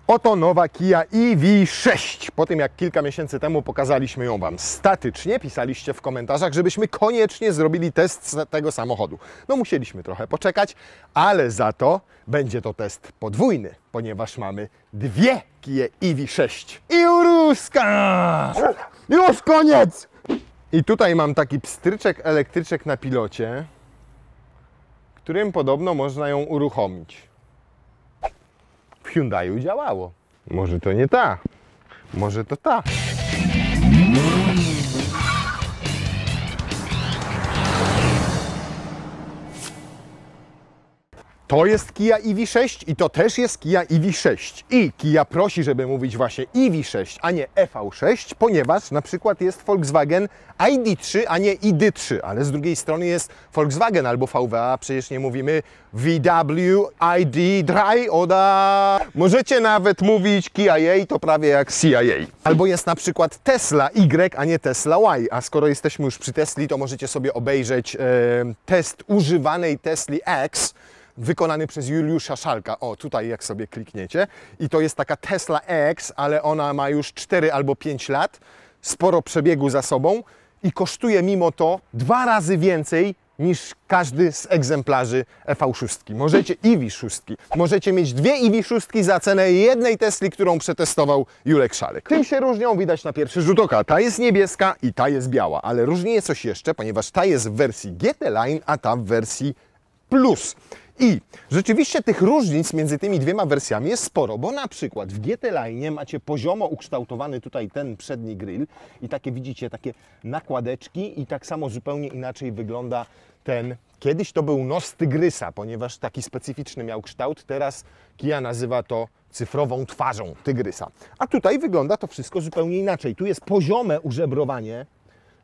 Oto nowa Kia EV6. Po tym jak kilka miesięcy temu pokazaliśmy ją Wam statycznie, pisaliście w komentarzach, żebyśmy koniecznie zrobili test tego samochodu. No musieliśmy trochę poczekać, ale za to będzie to test podwójny, ponieważ mamy dwie Kia EV6. I uruska! Już koniec! I tutaj mam taki pstryczek elektryczek na pilocie, którym podobno można ją uruchomić. W Hyundaiu działało. Może to nie ta. Może to ta. To jest Kia EV6 i to też jest Kia EV6. I Kia prosi, żeby mówić właśnie EV6, a nie EV6, ponieważ na przykład jest Volkswagen ID3, a nie ID3, ale z drugiej strony jest Volkswagen albo VW, przecież nie mówimy VW, ID3, oda. Możecie nawet mówić Kia, to prawie jak CIA. Albo jest na przykład Tesla Y, a nie Tesla Y, a skoro jesteśmy już przy Tesli, to możecie sobie obejrzeć test używanej Tesli X, wykonany przez Juliusza Szalka. O, tutaj jak sobie klikniecie. I to jest taka Tesla X, ale ona ma już 4 albo 5 lat, sporo przebiegu za sobą i kosztuje mimo to 2 razy więcej niż każdy z egzemplarzy EV6. Możecie EV6. Możecie mieć 2 EV6 za cenę jednej Tesli, którą przetestował Julek Szalek. Tym się różnią, widać na pierwszy rzut oka. Ta jest niebieska i ta jest biała, ale różni jest coś jeszcze, ponieważ ta jest w wersji GT Line, a ta w wersji Plus. I rzeczywiście tych różnic między tymi dwiema wersjami jest sporo, bo na przykład w GT Line macie poziomo ukształtowany tutaj ten przedni grill i takie widzicie, takie nakładeczki i tak samo zupełnie inaczej wygląda ten, kiedyś to był nos tygrysa, ponieważ taki specyficzny miał kształt, teraz Kia nazywa to cyfrową twarzą tygrysa. A tutaj wygląda to wszystko zupełnie inaczej. Tu jest poziome użebrowanie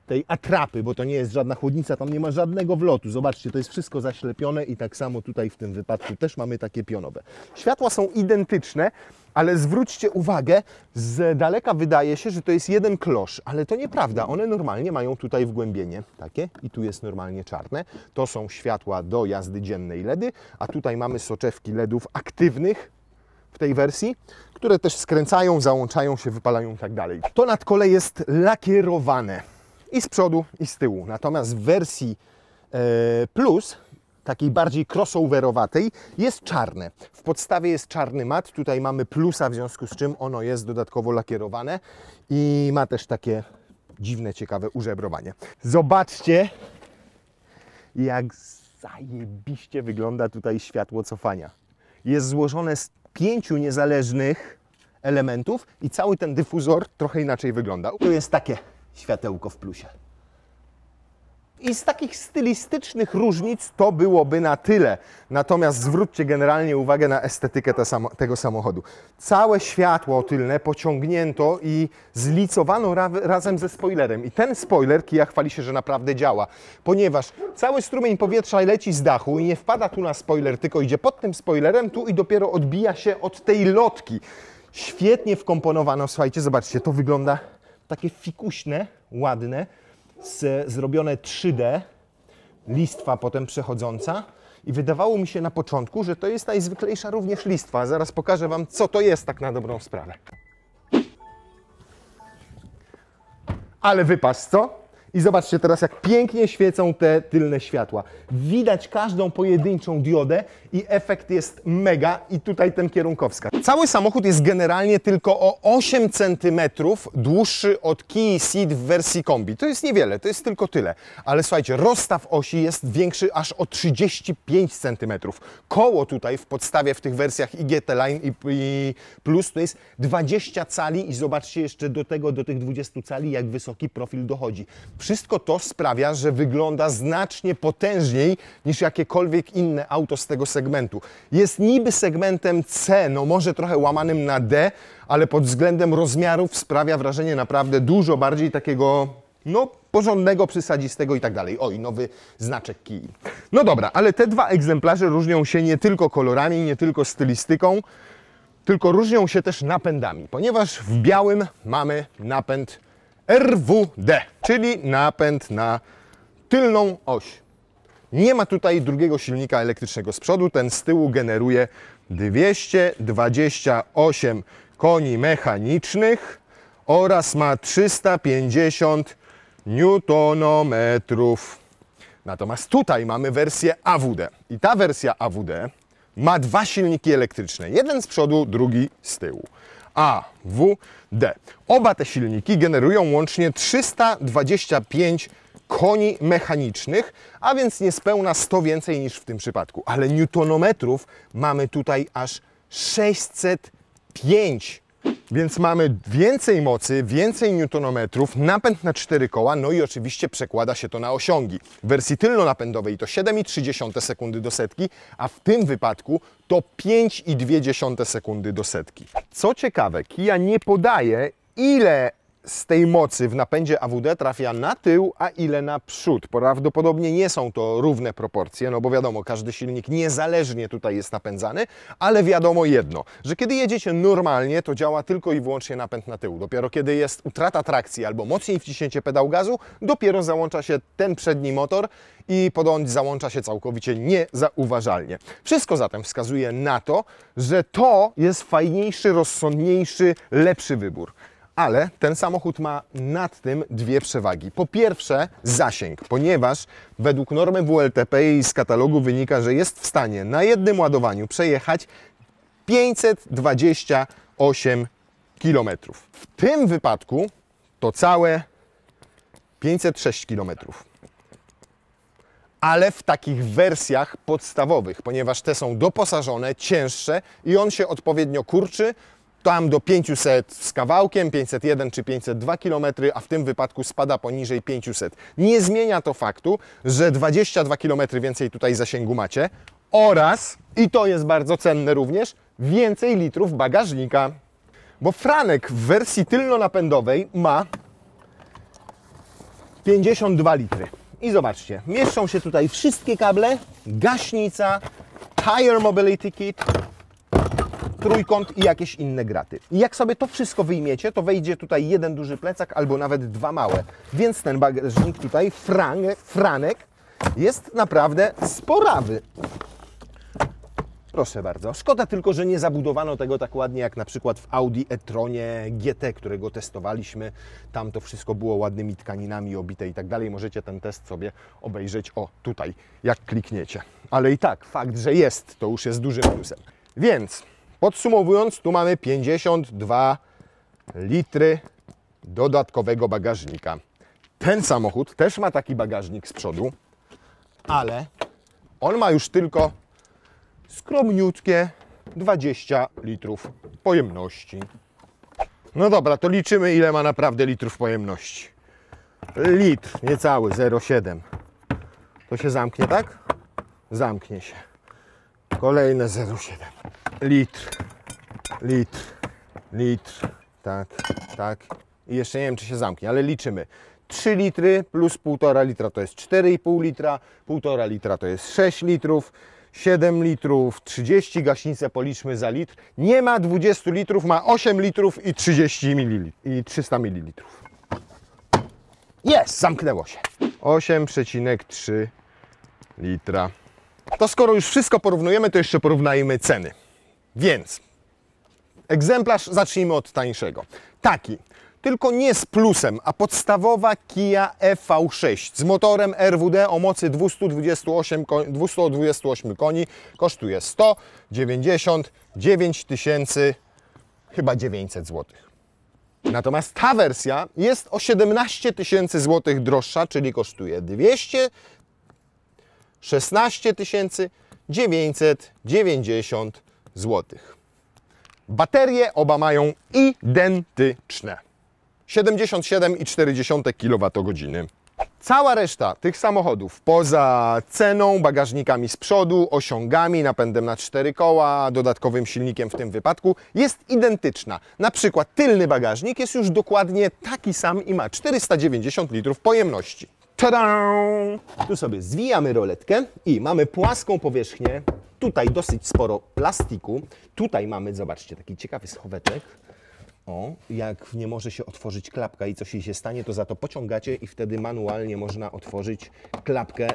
tej atrapy, bo to nie jest żadna chłodnica, tam nie ma żadnego wlotu. Zobaczcie, to jest wszystko zaślepione i tak samo tutaj w tym wypadku też mamy takie pionowe. Światła są identyczne, ale zwróćcie uwagę, z daleka wydaje się, że to jest jeden klosz, ale to nieprawda. One normalnie mają tutaj wgłębienie takie i tu jest normalnie czarne. To są światła do jazdy dziennej LEDy, a tutaj mamy soczewki LEDów aktywnych w tej wersji, które też skręcają, załączają się, wypalają i tak dalej. To nadkole jest lakierowane. I z przodu, i z tyłu. Natomiast w wersji Plus, takiej bardziej crossoverowatej, jest czarne. W podstawie jest czarny mat. Tutaj mamy Plusa, w związku z czym ono jest dodatkowo lakierowane i ma też takie dziwne, ciekawe użebrowanie. Zobaczcie, jak zajebiście wygląda tutaj światło cofania. Jest złożone z 5 niezależnych elementów i cały ten dyfuzor trochę inaczej wygląda. Tu jest takie światełko w plusie. I z takich stylistycznych różnic to byłoby na tyle. Natomiast zwróćcie generalnie uwagę na estetykę tego samochodu. Całe światło tylne pociągnięto i zlicowano razem ze spoilerem. I ten spoiler Kia chwali się, że naprawdę działa. Ponieważ cały strumień powietrza leci z dachu i nie wpada tu na spoiler, tylko idzie pod tym spoilerem tu i dopiero odbija się od tej lotki. Świetnie wkomponowano. Słuchajcie, zobaczcie, to wygląda takie fikuśne, ładne, zrobione 3D, listwa potem przechodząca i wydawało mi się na początku, że to jest najzwyklejsza również listwa. Zaraz pokażę Wam, co to jest tak na dobrą sprawę. Ale wypas, co? I zobaczcie teraz, jak pięknie świecą te tylne światła. Widać każdą pojedynczą diodę i efekt jest mega i tutaj ten kierunkowskaz. Cały samochód jest generalnie tylko o 8 cm dłuższy od Kii Ceed w wersji kombi. To jest niewiele, to jest tylko tyle. Ale słuchajcie, rozstaw osi jest większy aż o 35 cm. Koło tutaj w podstawie w tych wersjach i GT Line i Plus to jest 20 cali i zobaczcie jeszcze do tych 20 cali, jak wysoki profil dochodzi. Wszystko to sprawia, że wygląda znacznie potężniej niż jakiekolwiek inne auto z tego segmentu. Jest niby segmentem C, no może trochę łamanym na D, ale pod względem rozmiarów sprawia wrażenie naprawdę dużo bardziej takiego, no, porządnego, przysadzistego i tak dalej. Oj, nowy znaczek Kii. No dobra, ale te dwa egzemplarze różnią się nie tylko kolorami, nie tylko stylistyką, tylko różnią się też napędami, ponieważ w białym mamy napęd RWD, czyli napęd na tylną oś. Nie ma tutaj drugiego silnika elektrycznego z przodu, ten z tyłu generuje 228 koni mechanicznych oraz ma 350 newtonometrów. Natomiast tutaj mamy wersję AWD i ta wersja AWD ma dwa silniki elektryczne. Jeden z przodu, drugi z tyłu. AWD. Oba te silniki generują łącznie 325 koni mechanicznych, a więc niespełna 100 więcej niż w tym przypadku. Ale newtonometrów mamy tutaj aż 605. Więc mamy więcej mocy, więcej newtonometrów, napęd na 4 koła, no i oczywiście przekłada się to na osiągi. W wersji tylnonapędowej to 7,3 sekundy do setki, a w tym wypadku to 5,2 sekundy do setki. Co ciekawe, Kia nie podaje, ile z tej mocy w napędzie AWD trafia na tył, a ile na przód. Prawdopodobnie nie są to równe proporcje, no bo wiadomo, każdy silnik niezależnie tutaj jest napędzany, ale wiadomo jedno, że kiedy jedziecie normalnie, to działa tylko i wyłącznie napęd na tył. Dopiero kiedy jest utrata trakcji albo mocniej wciśnięcie pedał gazu, dopiero załącza się ten przedni motor i ponoć załącza się całkowicie niezauważalnie. Wszystko zatem wskazuje na to, że to jest fajniejszy, rozsądniejszy, lepszy wybór. Ale ten samochód ma nad tym dwie przewagi. Po pierwsze zasięg, ponieważ według normy WLTP i z katalogu wynika, że jest w stanie na jednym ładowaniu przejechać 528 km. W tym wypadku to całe 506 km. Ale w takich wersjach podstawowych, ponieważ te są doposażone, cięższe i on się odpowiednio kurczy, tam do 500 z kawałkiem, 501 czy 502 km, a w tym wypadku spada poniżej 500. Nie zmienia to faktu, że 22 km więcej tutaj zasięgu macie oraz, i to jest bardzo cenne również, więcej litrów bagażnika. Bo Franek w wersji tylnonapędowej ma 52 litry. I zobaczcie, mieszczą się tutaj wszystkie kable, gaśnica, Tire Mobility Kit, trójkąt i jakieś inne graty. I jak sobie to wszystko wyjmiecie, to wejdzie tutaj jeden duży plecak albo nawet dwa małe. Więc ten bagażnik tutaj, Franek, jest naprawdę sporawy. Proszę bardzo. Szkoda tylko, że nie zabudowano tego tak ładnie jak na przykład w Audi e-tronie GT, którego testowaliśmy. Tam to wszystko było ładnymi tkaninami obite i tak dalej. Możecie ten test sobie obejrzeć, o tutaj, jak klikniecie. Ale i tak, fakt, że jest, to już jest dużym plusem. Więc podsumowując, tu mamy 52 litry dodatkowego bagażnika. Ten samochód też ma taki bagażnik z przodu, ale on ma już tylko skromniutkie 20 litrów pojemności. No dobra, to liczymy, ile ma naprawdę litrów pojemności. Litr, niecały, 0,7. To się zamknie, tak? Zamknie się. Kolejne 0,7. Litr. Tak. I jeszcze nie wiem, czy się zamknie, ale liczymy. 3 litry plus 1,5 litra to jest 4,5 litra, 1,5 litra to jest 6 litrów, 7 litrów, 30, gaśnicę policzmy za litr. Nie ma 20 litrów, ma 8 litrów i 30 ml i 300 ml. Jest, zamknęło się. 8,3 litra. To skoro już wszystko porównujemy, to jeszcze porównajmy ceny. Więc egzemplarz zacznijmy od tańszego. Taki, tylko nie z plusem, a podstawowa Kia EV6 z motorem RWD o mocy 228 koni kosztuje 199 900 zł. Natomiast ta wersja jest o 17 000 zł droższa, czyli kosztuje 216 990 zł. Baterie oba mają identyczne. 77,4 kWh. Cała reszta tych samochodów, poza ceną, bagażnikami z przodu, osiągami, napędem na 4 koła, dodatkowym silnikiem w tym wypadku, jest identyczna. Na przykład tylny bagażnik jest już dokładnie taki sam i ma 490 litrów pojemności. Tada! Tu sobie zwijamy roletkę i mamy płaską powierzchnię. Tutaj dosyć sporo plastiku. Tutaj mamy, zobaczcie, taki ciekawy schoweczek. O, jak nie może się otworzyć klapka i coś jej się stanie, to za to pociągacie i wtedy manualnie można otworzyć klapkę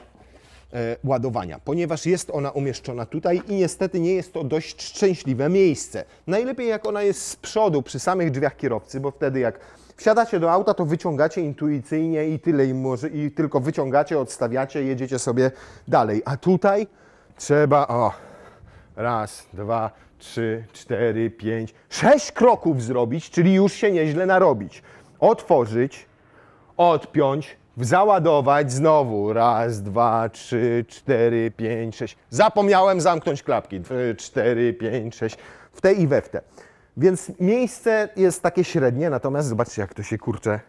ładowania, ponieważ jest ona umieszczona tutaj i niestety nie jest to dość szczęśliwe miejsce. Najlepiej jak ona jest z przodu, przy samych drzwiach kierowcy, bo wtedy jak wsiadacie do auta, to wyciągacie intuicyjnie i tyle, i tylko wyciągacie, odstawiacie, jedziecie sobie dalej. A tutaj trzeba, raz, dwa, 3, 4, 5, 6 kroków zrobić, czyli już się nieźle narobić. Otworzyć, odpiąć, załadować znowu. Raz, 2, 3, 4, 5, 6. Zapomniałem zamknąć klapki. 4, 5, 6. W te i we w te. Więc miejsce jest takie średnie, natomiast zobaczcie, jak to się kurczę.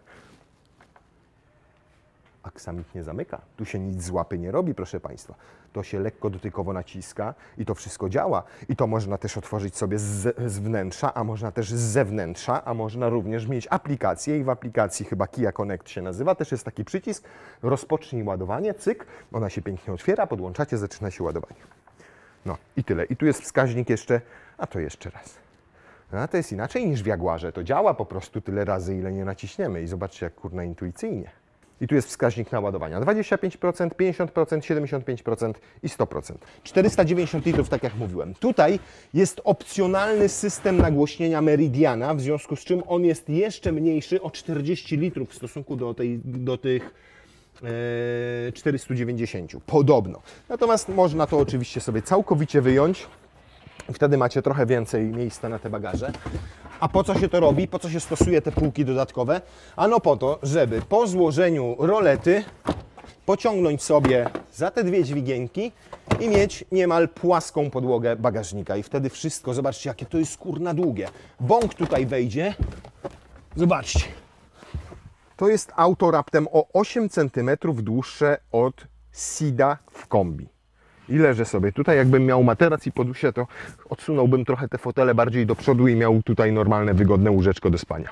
Aksamit nie zamyka. Tu się nic z łapy nie robi, proszę Państwa. To się lekko dotykowo naciska i to wszystko działa. I to można też otworzyć sobie z wnętrza, a można też z zewnętrza, a można również mieć aplikację i w aplikacji chyba Kia Connect się nazywa, też jest taki przycisk, rozpocznij ładowanie, cyk, ona się pięknie otwiera, podłączacie, zaczyna się ładowanie. No i tyle. I tu jest wskaźnik jeszcze, a to jeszcze raz. A to jest inaczej niż w Jaguarze, to działa po prostu tyle razy, ile nie naciśniemy i zobaczcie, jak kurna intuicyjnie. I tu jest wskaźnik naładowania. 25%, 50%, 75% i 100%. 490 litrów, tak jak mówiłem. Tutaj jest opcjonalny system nagłośnienia Meridiana, w związku z czym on jest jeszcze mniejszy o 40 litrów w stosunku do tych 490. Podobno. Natomiast można to oczywiście sobie całkowicie wyjąć. Wtedy macie trochę więcej miejsca na te bagaże. A po co się to robi? Po co się stosuje te półki dodatkowe? Ano po to, żeby po złożeniu rolety pociągnąć sobie za te dwie dźwigienki i mieć niemal płaską podłogę bagażnika. I wtedy wszystko, zobaczcie, jakie to jest kurna długie. Bąk tutaj wejdzie. Zobaczcie. To jest auto raptem o 8 cm dłuższe od Sida w kombi. I leżę sobie tutaj, jakbym miał materac i podusię, to odsunąłbym trochę te fotele bardziej do przodu i miał tutaj normalne, wygodne łóżeczko do spania.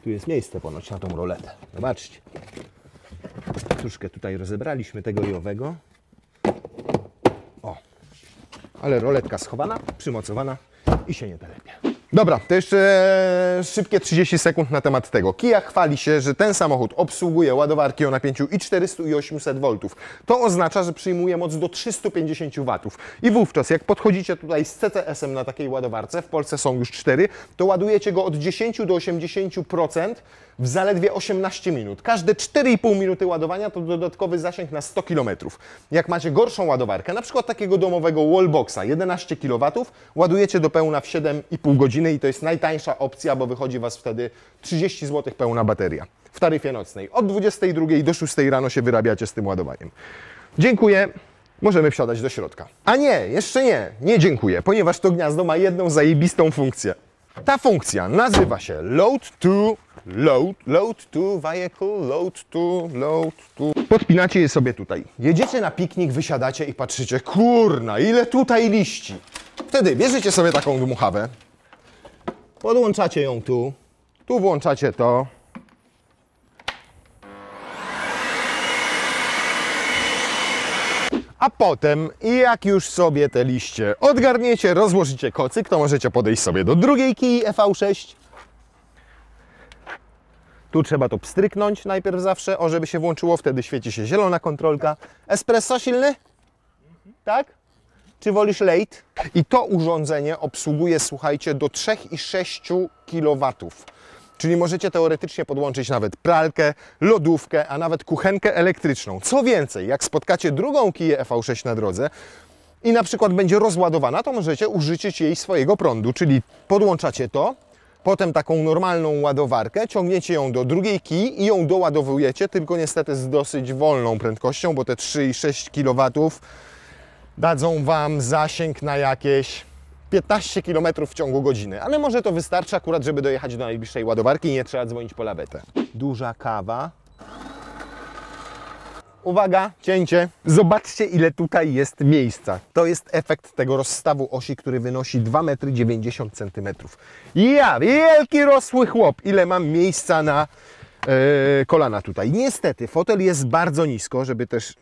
Tu jest miejsce ponoć na tą roletę. Zobaczcie. Troszkę tutaj rozebraliśmy tego i owego. O. Ale roletka schowana, przymocowana i się nie telepie. Dobra, to jeszcze szybkie 30 sekund na temat tego. Kia chwali się, że ten samochód obsługuje ładowarki o napięciu i 400 i 800 V. To oznacza, że przyjmuje moc do 350 W. I wówczas, jak podchodzicie tutaj z CCS-em na takiej ładowarce, w Polsce są już 4, to ładujecie go od 10 do 80% w zaledwie 18 minut. Każde 4,5 minuty ładowania to dodatkowy zasięg na 100 km. Jak macie gorszą ładowarkę, na przykład takiego domowego wallboxa 11 kW, ładujecie do pełna w 7,5 godziny i to jest najtańsza opcja, bo wychodzi Was wtedy 30 zł pełna bateria w taryfie nocnej. Od 22 do 6 rano się wyrabiacie z tym ładowaniem. Dziękuję. Możemy wsiadać do środka. A nie, jeszcze nie. Nie dziękuję, ponieważ to gniazdo ma jedną zajebistą funkcję. Ta funkcja nazywa się load to vehicle. Podpinacie je sobie tutaj. Jedziecie na piknik, wysiadacie i patrzycie, kurna, ile tutaj liści. Wtedy bierzecie sobie taką dmuchawę, podłączacie ją tu włączacie to. A potem, jak już sobie te liście odgarniecie, rozłożycie kocyk, to możecie podejść sobie do drugiej Kii EV6. Tu trzeba to pstryknąć najpierw zawsze, żeby się włączyło, wtedy świeci się zielona kontrolka. Espresso silny? Tak? Czy wolisz late? I to urządzenie obsługuje, słuchajcie, do 3,6 kW. Czyli możecie teoretycznie podłączyć nawet pralkę, lodówkę, a nawet kuchenkę elektryczną. Co więcej, jak spotkacie drugą Kię EV6 na drodze i na przykład będzie rozładowana, to możecie użyczyć jej swojego prądu, czyli podłączacie to, potem taką normalną ładowarkę, ciągniecie ją do drugiej Kii i ją doładowujecie, tylko niestety z dosyć wolną prędkością, bo te 3,6 kW dadzą Wam zasięg na jakieś 15 km w ciągu godziny, ale może to wystarczy akurat, żeby dojechać do najbliższej ładowarki i nie trzeba dzwonić po lawetę. Duża kawa. Uwaga, cięcie. Zobaczcie, ile tutaj jest miejsca. To jest efekt tego rozstawu osi, który wynosi 2,90 m. Ja, wielki rosły chłop, ile mam miejsca na kolana tutaj. Niestety fotel jest bardzo nisko, żeby też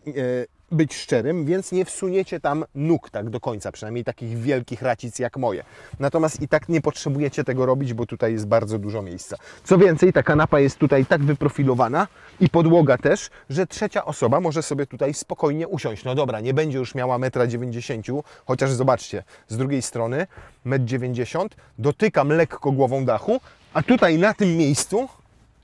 być szczerym, więc nie wsuniecie tam nóg tak do końca, przynajmniej takich wielkich racic jak moje. Natomiast i tak nie potrzebujecie tego robić, bo tutaj jest bardzo dużo miejsca. Co więcej, ta kanapa jest tutaj tak wyprofilowana i podłoga też, że trzecia osoba może sobie tutaj spokojnie usiąść. No dobra, nie będzie już miała 1,90 m, chociaż zobaczcie, z drugiej strony 1,90 m, dotykam lekko głową dachu, a tutaj na tym miejscu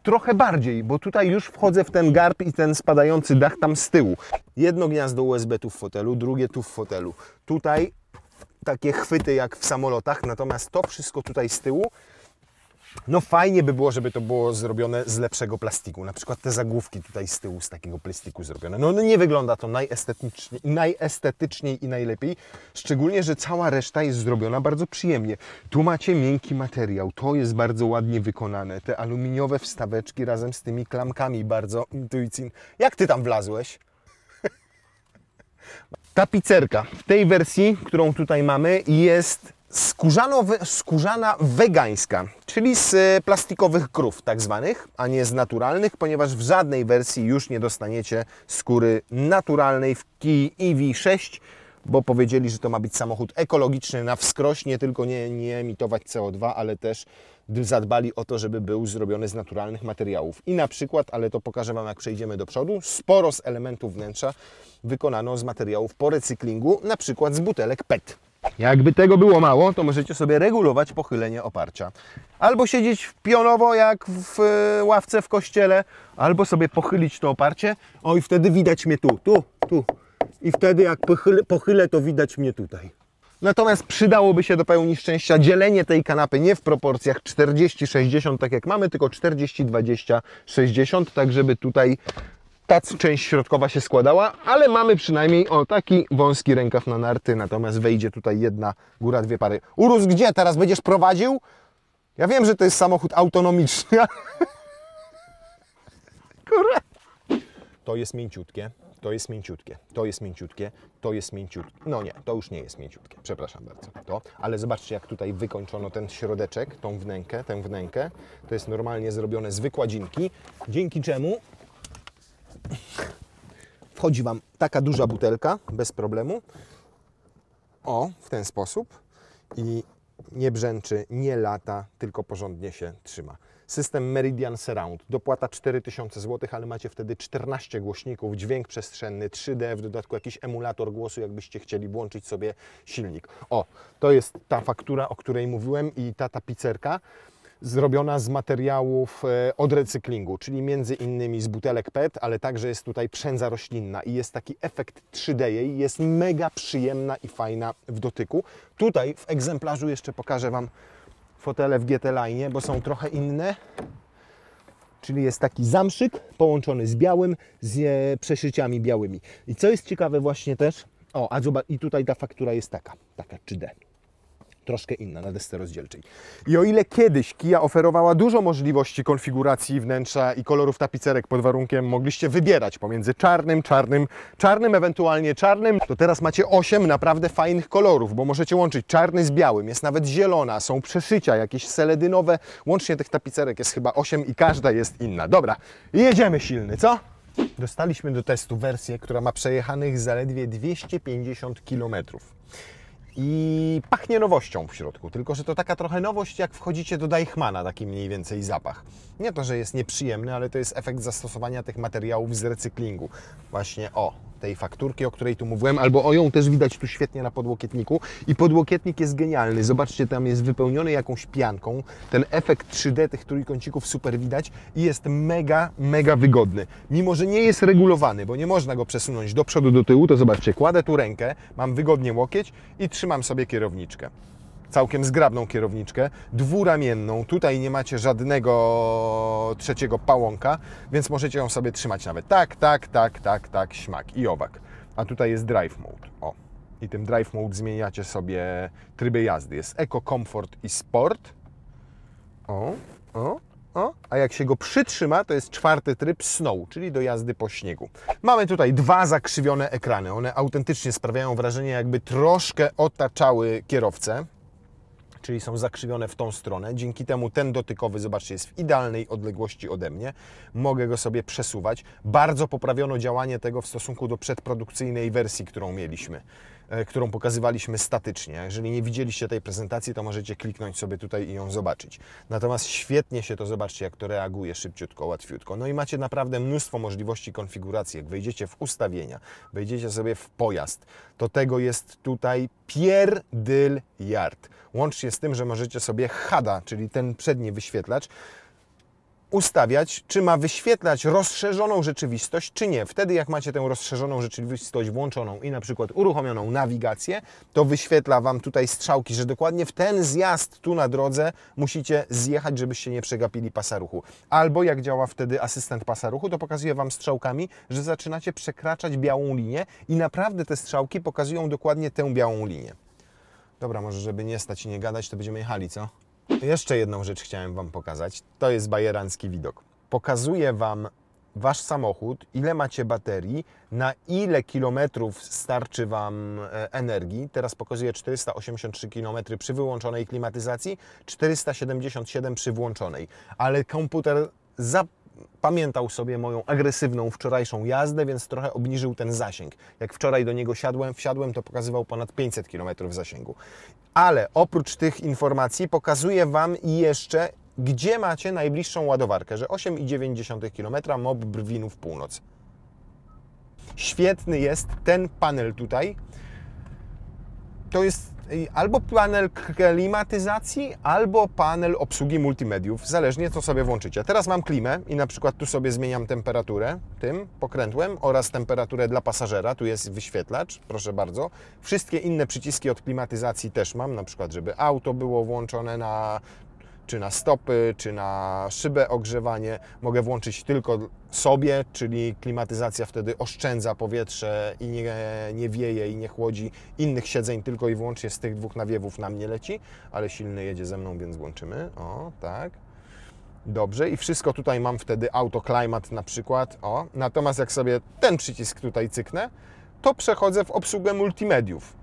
trochę bardziej, bo tutaj już wchodzę w ten garb i ten spadający dach tam z tyłu. Jedno gniazdo USB tu w fotelu, drugie tu w fotelu. Tutaj takie chwyty jak w samolotach, natomiast to wszystko tutaj z tyłu, no fajnie by było, żeby to było zrobione z lepszego plastiku. Na przykład te zagłówki tutaj z tyłu z takiego plastiku zrobione. No nie wygląda to najestetyczniej i najlepiej. Szczególnie, że cała reszta jest zrobiona bardzo przyjemnie. Tu macie miękki materiał. To jest bardzo ładnie wykonane. Te aluminiowe wstaweczki razem z tymi klamkami bardzo intuicyjnie. Jak ty tam wlazłeś? Tapicerka w tej wersji, którą tutaj mamy, jest skórzana wegańska, czyli z plastikowych krów tak zwanych, a nie z naturalnych, ponieważ w żadnej wersji już nie dostaniecie skóry naturalnej w Kii EV6, bo powiedzieli, że to ma być samochód ekologiczny na wskroś, nie tylko nie emitować CO2, ale też zadbali o to, żeby był zrobiony z naturalnych materiałów. I na przykład, ale to pokażę Wam jak przejdziemy do przodu, sporo z elementów wnętrza wykonano z materiałów po recyklingu, na przykład z butelek PET. Jakby tego było mało, to możecie sobie regulować pochylenie oparcia. Albo siedzieć pionowo jak w ławce w kościele, albo sobie pochylić to oparcie. O i wtedy widać mnie tu. I wtedy jak pochylę, to widać mnie tutaj. Natomiast przydałoby się do pełni szczęścia dzielenie tej kanapy nie w proporcjach 40-60, tak jak mamy, tylko 40-20-60, tak żeby tutaj ta część środkowa się składała, ale mamy przynajmniej taki wąski rękaw na narty, natomiast wejdzie tutaj jedna góra, dwie pary. Urus, gdzie? Teraz będziesz prowadził? Ja wiem, że to jest samochód autonomiczny. Kurwa. To jest mięciutkie, to jest mięciutkie, to jest mięciutkie, to jest mięciutkie. No nie, to już nie jest mięciutkie, przepraszam bardzo. Ale zobaczcie, jak tutaj wykończono ten środeczek, tę wnękę. To jest normalnie zrobione z wykładzinki, dzięki czemu wchodzi Wam taka duża butelka bez problemu. O, w ten sposób. I nie brzęczy, nie lata, tylko porządnie się trzyma. System Meridian Surround. Dopłata 4000 zł, ale macie wtedy 14 głośników, dźwięk przestrzenny, 3D, w dodatku jakiś emulator głosu, jakbyście chcieli włączyć sobie silnik. O, to jest ta faktura, o której mówiłem i ta tapicerka zrobiona z materiałów od recyklingu, czyli między innymi z butelek PET, ale także jest tutaj przędza roślinna i jest taki efekt 3D jej, jest mega przyjemna i fajna w dotyku. Tutaj w egzemplarzu jeszcze pokażę Wam fotele w GT Line, bo są trochę inne, czyli jest taki zamszyk połączony z białym, z przeszyciami białymi. I co jest ciekawe właśnie też, a zobacz, i tutaj ta faktura jest taka 3D. Troszkę inna na desce rozdzielczej. I o ile kiedyś Kia oferowała dużo możliwości konfiguracji wnętrza i kolorów tapicerek pod warunkiem mogliście wybierać pomiędzy czarnym, ewentualnie czarnym, to teraz macie 8 naprawdę fajnych kolorów, bo możecie łączyć czarny z białym, jest nawet zielona, są przeszycia, jakieś seledynowe, łącznie tych tapicerek jest chyba 8 i każda jest inna. Dobra, jedziemy silny, co? Dostaliśmy do testu wersję, która ma przejechanych zaledwie 250 km. I pachnie nowością w środku, tylko że to taka trochę nowość, jak wchodzicie do Deichmana, taki mniej więcej zapach. Nie to, że jest nieprzyjemny, ale to jest efekt zastosowania tych materiałów z recyklingu. Właśnie tej fakturki, o której tu mówiłem, albo ją też widać tu świetnie na podłokietniku. I podłokietnik jest genialny. Zobaczcie, tam jest wypełniony jakąś pianką. Ten efekt 3D tych trójkącików super widać i jest mega, mega wygodny. Mimo że nie jest regulowany, bo nie można go przesunąć do przodu, do tyłu, to zobaczcie, kładę tu rękę, mam wygodnie łokieć i trzymam sobie kierowniczkę. Całkiem zgrabną kierowniczkę, dwuramienną, tutaj nie macie żadnego trzeciego pałąka, więc możecie ją sobie trzymać nawet tak, śmak i owak. A tutaj jest Drive Mode, i tym Drive Mode zmieniacie sobie tryby jazdy, jest Eco, Comfort i Sport, a jak się go przytrzyma, to jest 4. tryb Snow, czyli do jazdy po śniegu. Mamy tutaj 2 zakrzywione ekrany, one autentycznie sprawiają wrażenie, jakby troszkę otaczały kierowcę. czyli są zakrzywione w tą stronę. Dzięki temu ten dotykowy, zobaczcie, jest w idealnej odległości ode mnie. Mogę go sobie przesuwać. Bardzo poprawiono działanie tego w stosunku do przedprodukcyjnej wersji, którą mieliśmy, którą pokazywaliśmy statycznie. Jeżeli nie widzieliście tej prezentacji, to możecie kliknąć sobie tutaj i ją zobaczyć. Natomiast świetnie się to, zobaczcie, jak to reaguje szybciutko, łatwiutko. No i macie naprawdę mnóstwo możliwości konfiguracji. Jak wejdziecie w ustawienia, wejdziecie sobie w pojazd, to tego jest tutaj pierdyliard. Łącznie z tym, że możecie sobie HUD-a, czyli ten przedni wyświetlacz, ustawiać, czy ma wyświetlać rozszerzoną rzeczywistość, czy nie. Wtedy jak macie tę rozszerzoną rzeczywistość włączoną i na przykład uruchomioną nawigację, to wyświetla Wam tutaj strzałki, że dokładnie w ten zjazd tu na drodze musicie zjechać, żebyście nie przegapili pasa ruchu. Albo jak działa wtedy asystent pasa ruchu, to pokazuje Wam strzałkami, że zaczynacie przekraczać białą linię i naprawdę te strzałki pokazują dokładnie tę białą linię. Dobra, może żeby nie stać i nie gadać, to będziemy jechali, co? Jeszcze jedną rzecz chciałem Wam pokazać. To jest bajerancki widok. Pokazuje Wam Wasz samochód, ile macie baterii, na ile kilometrów starczy Wam energii. Teraz pokazuje 483 km przy wyłączonej klimatyzacji, 477 przy włączonej. Ale komputer zapamiętał sobie moją agresywną wczorajszą jazdę, więc trochę obniżył ten zasięg. Jak wczoraj do niego wsiadłem, to pokazywał ponad 500 km zasięgu. Ale oprócz tych informacji pokazuje Wam jeszcze, gdzie macie najbliższą ładowarkę, że 8,9 km MOB Brwinów Północ. Świetny jest ten panel tutaj. To jest albo panel klimatyzacji, albo panel obsługi multimediów, zależnie co sobie włączycie. Teraz mam klimę i na przykład tu sobie zmieniam temperaturę tym pokrętłem oraz temperaturę dla pasażera. Tu jest wyświetlacz, proszę bardzo. Wszystkie inne przyciski od klimatyzacji też mam, na przykład żeby auto było włączone czy na stopy, czy na szybę ogrzewanie. Mogę włączyć tylko sobie, czyli klimatyzacja wtedy oszczędza powietrze i nie wieje i nie chłodzi innych siedzeń, tylko i wyłącznie z tych dwóch nawiewów na mnie leci, ale silny jedzie ze mną, więc włączymy. O, tak. Dobrze, i wszystko tutaj mam wtedy auto climate na przykład. O, natomiast jak sobie ten przycisk tutaj cyknę, to przechodzę w obsługę multimediów.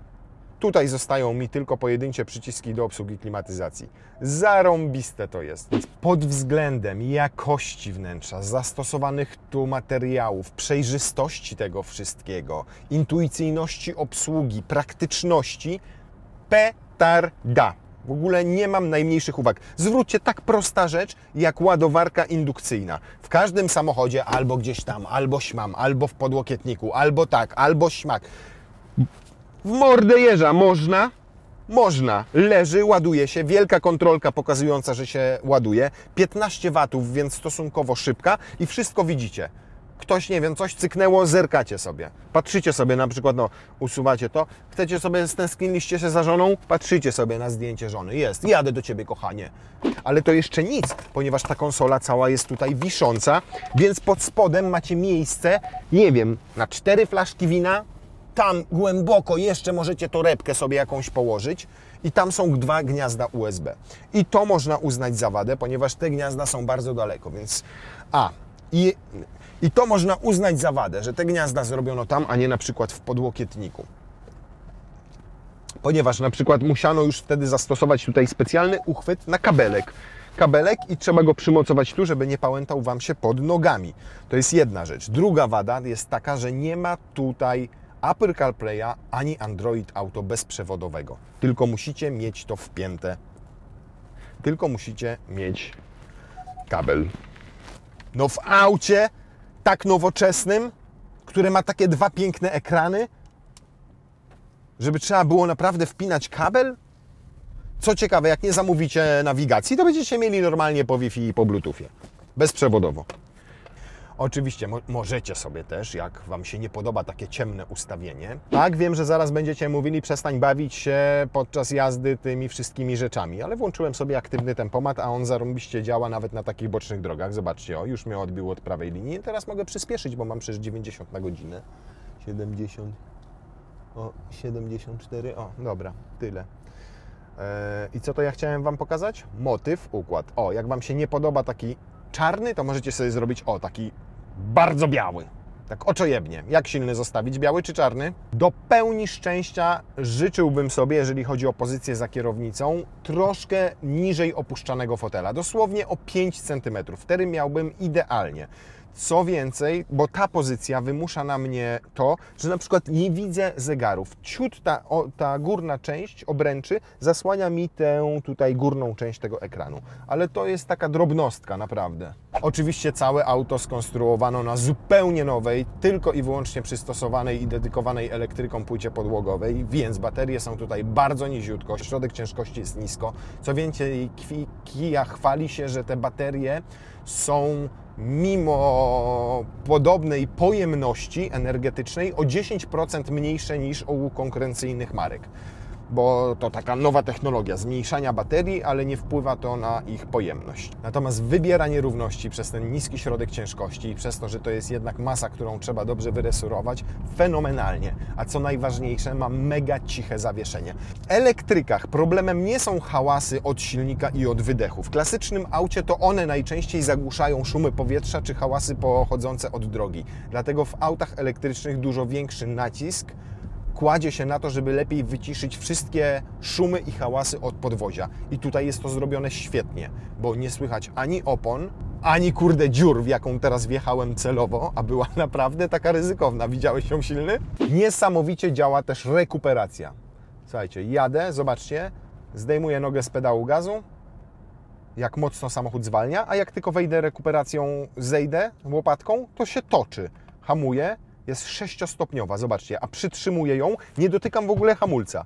Tutaj zostają mi tylko pojedyncze przyciski do obsługi klimatyzacji. Zarąbiste to jest. Pod względem jakości wnętrza, zastosowanych tu materiałów, przejrzystości tego wszystkiego, intuicyjności obsługi, praktyczności, petarda. W ogóle nie mam najmniejszych uwag. Zwróćcie, tak prosta rzecz jak ładowarka indukcyjna. W każdym samochodzie albo gdzieś tam, albo śmam, albo w podłokietniku, albo tak, albo śmak. W mordę jeża można, leży, ładuje się, wielka kontrolka pokazująca, że się ładuje, 15 watów, więc stosunkowo szybka i wszystko widzicie. Ktoś, nie wiem, coś cyknęło, zerkacie sobie. Patrzycie sobie na przykład, no, usuwacie to, chcecie sobie, stęskniliście się za żoną, patrzycie sobie na zdjęcie żony. Jest, jadę do Ciebie, kochanie. Ale to jeszcze nic, ponieważ ta konsola cała jest tutaj wisząca, więc pod spodem macie miejsce, nie wiem, na 4 flaszki wina. Tam głęboko jeszcze możecie torebkę sobie jakąś położyć i tam są 2 gniazda USB. I to można uznać za wadę, ponieważ te gniazda są bardzo daleko, więc... I to można uznać za wadę, że te gniazda zrobiono tam, a nie na przykład w podłokietniku. Ponieważ na przykład musiano już wtedy zastosować tutaj specjalny uchwyt na kabelek. I trzeba go przymocować tu, żeby nie pałętał Wam się pod nogami. To jest jedna rzecz. Druga wada jest taka, że nie ma tutaj Apple CarPlaya ani Android Auto bezprzewodowego. Tylko musicie mieć to wpięte. Tylko musicie mieć kabel. No w aucie tak nowoczesnym, które ma takie 2 piękne ekrany, żeby trzeba było naprawdę wpinać kabel? Co ciekawe, jak nie zamówicie nawigacji, to będziecie mieli normalnie po Wi-Fi i po Bluetoothie. Bezprzewodowo. Oczywiście możecie sobie też, jak Wam się nie podoba takie ciemne ustawienie. Tak, wiem, że zaraz będziecie mówili, przestań bawić się podczas jazdy tymi wszystkimi rzeczami, ale włączyłem sobie aktywny tempomat, a on zarąbiście działa nawet na takich bocznych drogach. Zobaczcie, o, już mnie odbił od prawej linii. Teraz mogę przyspieszyć, bo mam przecież 90 na godzinę. 70, o, 74, o, dobra, tyle. I co to ja chciałem Wam pokazać? Motyw, układ. O, jak Wam się nie podoba taki czarny, to możecie sobie zrobić, o, taki bardzo biały. Tak oczojebnie. Jak silny zostawić? Biały czy czarny? Do pełni szczęścia życzyłbym sobie, jeżeli chodzi o pozycję za kierownicą, troszkę niżej opuszczanego fotela. Dosłownie o 5 cm. Wtedy miałbym idealnie. Co więcej, bo ta pozycja wymusza na mnie to, że na przykład nie widzę zegarów. Ciut ta górna część obręczy zasłania mi tę tutaj górną część tego ekranu. Ale to jest taka drobnostka, naprawdę. Oczywiście całe auto skonstruowano na zupełnie nowej, tylko i wyłącznie przystosowanej i dedykowanej elektryką płycie podłogowej, więc baterie są tutaj bardzo niziutko, środek ciężkości jest nisko. Co więcej, Kia chwali się, że te baterie są mimo podobnej pojemności energetycznej o 10% mniejsze niż u konkurencyjnych marek. Bo to taka nowa technologia zmniejszania baterii, ale nie wpływa to na ich pojemność. Natomiast wybiera nierówności przez ten niski środek ciężkości i przez to, że to jest jednak masa, którą trzeba dobrze wyresurować, fenomenalnie. A co najważniejsze, ma mega ciche zawieszenie. W elektrykach problemem nie są hałasy od silnika i od wydechu. W klasycznym aucie to one najczęściej zagłuszają szumy powietrza czy hałasy pochodzące od drogi. Dlatego w autach elektrycznych dużo większy nacisk kładzie się na to, żeby lepiej wyciszyć wszystkie szumy i hałasy od podwozia. I tutaj jest to zrobione świetnie, bo nie słychać ani opon, ani kurde dziur, w jaką teraz wjechałem celowo, a była naprawdę taka ryzykowna. Widziałeś ją silny? Niesamowicie działa też rekuperacja. Słuchajcie, jadę, zobaczcie, zdejmuję nogę z pedału gazu, jak mocno samochód zwalnia, a jak tylko wejdę rekuperacją, zejdę łopatką, to się toczy. Hamuję. Jest 6-stopniowa, zobaczcie, a przytrzymuję ją, nie dotykam w ogóle hamulca.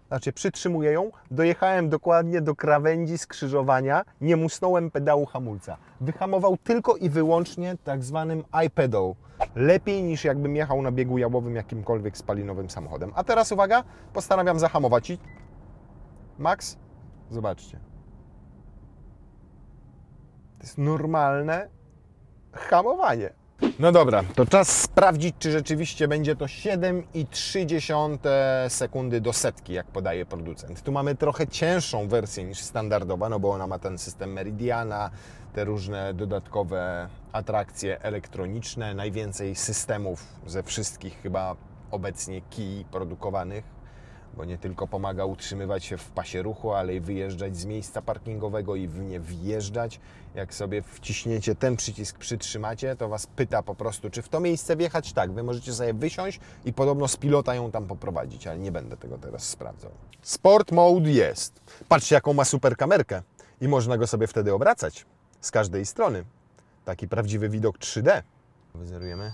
Znaczy, przytrzymuję ją, dojechałem dokładnie do krawędzi skrzyżowania, nie musnąłem pedału hamulca. Wyhamował tylko i wyłącznie tak zwanym iPedal. Lepiej niż jakbym jechał na biegu jałowym jakimkolwiek spalinowym samochodem. A teraz uwaga, postanawiam zahamować i... Max, zobaczcie. To jest normalne hamowanie. No dobra, to czas sprawdzić, czy rzeczywiście będzie to 7,3 sekundy do setki, jak podaje producent. Tu mamy trochę cięższą wersję niż standardowa, no bo ona ma ten system Meridiana, te różne dodatkowe atrakcje elektroniczne, najwięcej systemów ze wszystkich chyba obecnie Kii produkowanych, bo nie tylko pomaga utrzymywać się w pasie ruchu, ale i wyjeżdżać z miejsca parkingowego i w nie wjeżdżać. Jak sobie wciśniecie ten przycisk, przytrzymacie, to Was pyta po prostu, czy w to miejsce wjechać? Tak, Wy możecie sobie wysiąść i podobno z pilota ją tam poprowadzić, ale nie będę tego teraz sprawdzał. Sport Mode jest. Patrzcie, jaką ma super kamerkę i można go sobie wtedy obracać z każdej strony. Taki prawdziwy widok 3D. Wyzerujemy.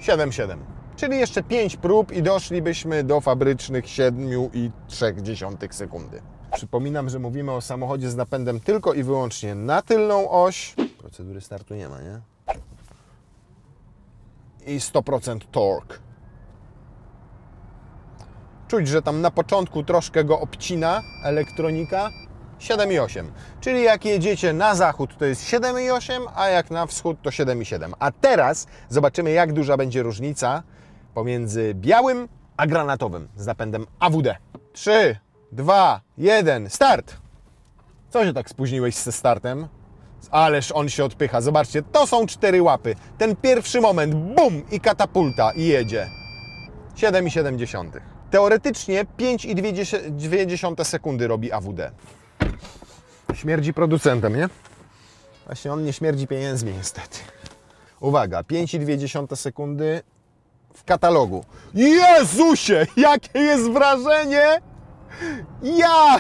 7,7. Czyli jeszcze 5 prób i doszlibyśmy do fabrycznych 7,3 sekundy. Przypominam, że mówimy o samochodzie z napędem tylko i wyłącznie na tylną oś. Procedury startu nie ma, nie? I 100% torque. Czuć, że tam na początku troszkę go obcina elektronika. 7,8. Czyli jak jedziecie na zachód, to jest 7,8, a jak na wschód, to 7,7. A teraz zobaczymy, jak duża będzie różnica pomiędzy białym a granatowym z napędem AWD. 3, 2, 1, start! Co się tak spóźniłeś ze startem? Ależ on się odpycha. Zobaczcie, to są 4 łapy. Ten pierwszy moment, bum, i katapulta, i jedzie. 7,7. Teoretycznie 5,2 sekundy robi AWD. Śmierdzi producentem, nie? Właśnie on nie śmierdzi pieniędzmi niestety. Uwaga, 5,2 sekundy w katalogu. Jezusie, jakie jest wrażenie! Ja!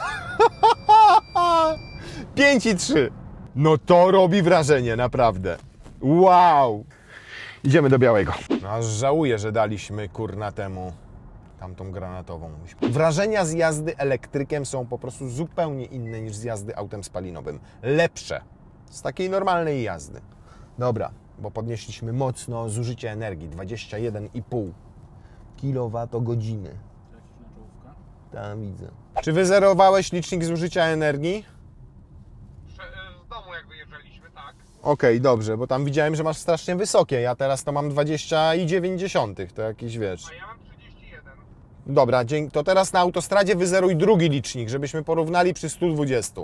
5,3. No to robi wrażenie, naprawdę. Wow! Idziemy do białego. No aż żałuję, że daliśmy kurna temu tamtą granatową. Wrażenia z jazdy elektrykiem są po prostu zupełnie inne niż z jazdy autem spalinowym. Lepsze. Z takiej normalnej jazdy. Dobra, bo podnieśliśmy mocno zużycie energii. 21,5 kWh. Tam widzę. Czy wyzerowałeś licznik zużycia energii? Z domu jak wyjeżdżaliśmy, tak. Okej, dobrze, bo tam widziałem, że masz strasznie wysokie. Ja teraz to mam 20,9. To jakiś, wiesz... A ja mam 31. Dobra, to teraz na autostradzie wyzeruj drugi licznik, żebyśmy porównali przy 120.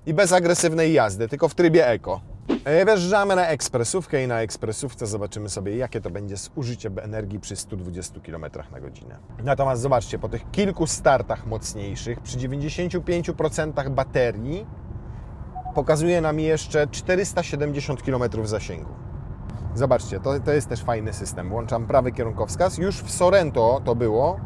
i bez agresywnej jazdy, tylko w trybie eko. Wjeżdżamy na ekspresówkę i na ekspresówce zobaczymy sobie, jakie to będzie zużycie energii przy 120 km na godzinę. Natomiast zobaczcie, po tych kilku startach mocniejszych, przy 95% baterii, pokazuje nam jeszcze 470 km zasięgu. Zobaczcie, to jest też fajny system. Włączam prawy kierunkowskaz. Już w Sorento to było.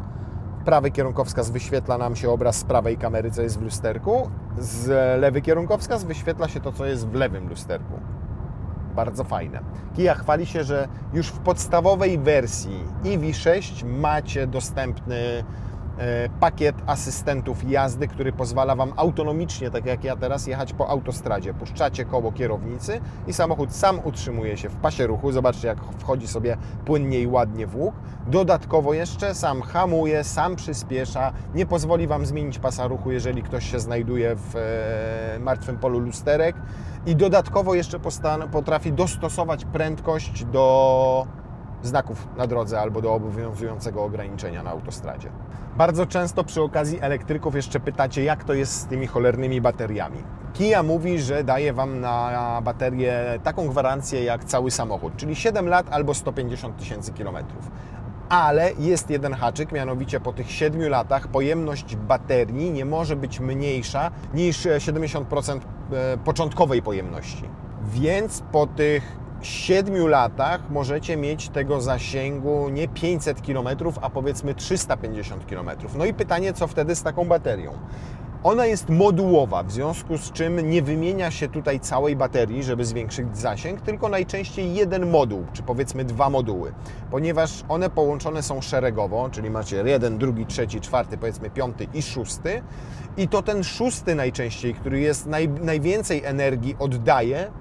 Prawy kierunkowskaz wyświetla nam się obraz z prawej kamery, co jest w lusterku. Z lewy kierunkowskaz wyświetla się to, co jest w lewym lusterku. Bardzo fajne. Kia chwali się, że już w podstawowej wersji EV6 macie dostępny pakiet asystentów jazdy, który pozwala Wam autonomicznie, tak jak ja teraz, jechać po autostradzie. Puszczacie koło kierownicy i samochód sam utrzymuje się w pasie ruchu. Zobaczcie, jak wchodzi sobie płynnie i ładnie w łuk. Dodatkowo jeszcze sam hamuje, sam przyspiesza, nie pozwoli Wam zmienić pasa ruchu, jeżeli ktoś się znajduje w martwym polu lusterek i dodatkowo jeszcze potrafi dostosować prędkość do znaków na drodze albo do obowiązującego ograniczenia na autostradzie. Bardzo często przy okazji elektryków jeszcze pytacie, jak to jest z tymi cholernymi bateriami. Kia mówi, że daje Wam na baterię taką gwarancję jak cały samochód, czyli 7 lat albo 150 000 kilometrów. Ale jest jeden haczyk, mianowicie po tych 7 latach pojemność baterii nie może być mniejsza niż 70% początkowej pojemności. Więc po tych 7 latach możecie mieć tego zasięgu nie 500 km, a powiedzmy 350 km. No i pytanie, co wtedy z taką baterią? Ona jest modułowa, w związku z czym nie wymienia się tutaj całej baterii, żeby zwiększyć zasięg, tylko najczęściej jeden moduł, czy powiedzmy 2 moduły, ponieważ one połączone są szeregowo, czyli macie 1, 2, 3, 4, powiedzmy 5 i 6 i to ten 6 najczęściej, który jest najwięcej energii oddaje,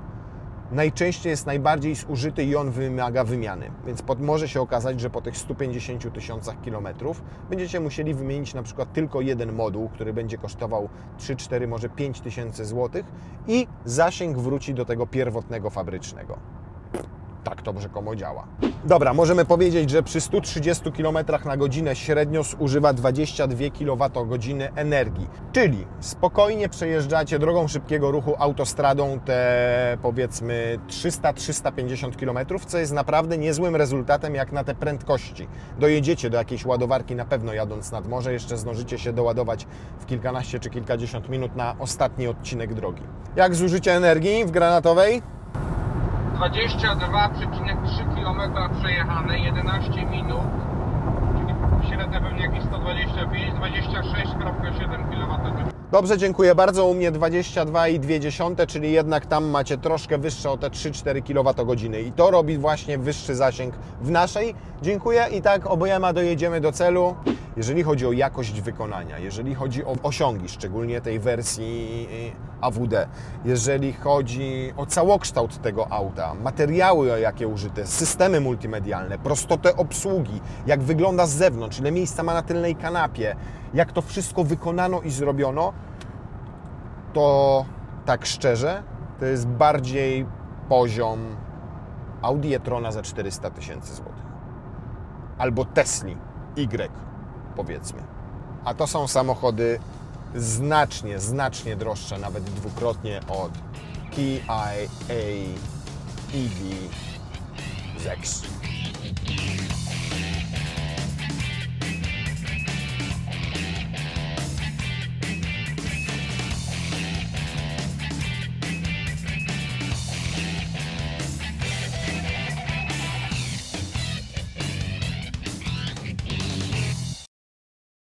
najczęściej jest najbardziej zużyty i on wymaga wymiany. Więc może się okazać, że po tych 150 000 kilometrów będziecie musieli wymienić na przykład tylko jeden moduł, który będzie kosztował 3, 4, może 5 tysięcy złotych i zasięg wróci do tego pierwotnego fabrycznego. Tak to rzekomo działa. Dobra, możemy powiedzieć, że przy 130 km na godzinę średnio zużywa 22 kWh energii. Czyli spokojnie przejeżdżacie drogą szybkiego ruchu autostradą te powiedzmy 300-350 km, co jest naprawdę niezłym rezultatem jak na te prędkości. Dojedziecie do jakiejś ładowarki na pewno jadąc nad morze, jeszcze zdążycie się doładować w kilkanaście czy kilkadziesiąt minut na ostatni odcinek drogi. Jak zużycie energii w Granatowej? 22,3 km przejechane, 11 minut, czyli średnia pewnie jakieś 125, 26,7 km. Dobrze, dziękuję bardzo. U mnie 22,2, czyli jednak tam macie troszkę wyższe o te 3-4 kWh i to robi właśnie wyższy zasięg w naszej. Dziękuję i tak obojema dojedziemy do celu. Jeżeli chodzi o jakość wykonania, jeżeli chodzi o osiągi, szczególnie tej wersji AWD, jeżeli chodzi o całokształt tego auta, materiały jakie użyte, systemy multimedialne, prostotę obsługi, jak wygląda z zewnątrz, ile miejsca ma na tylnej kanapie, jak to wszystko wykonano i zrobiono, to tak szczerze, to jest bardziej poziom Audi e-trona za 400 000 złotych. Albo Tesli Y, powiedzmy. A to są samochody znacznie droższe, nawet dwukrotnie od Kia EV6.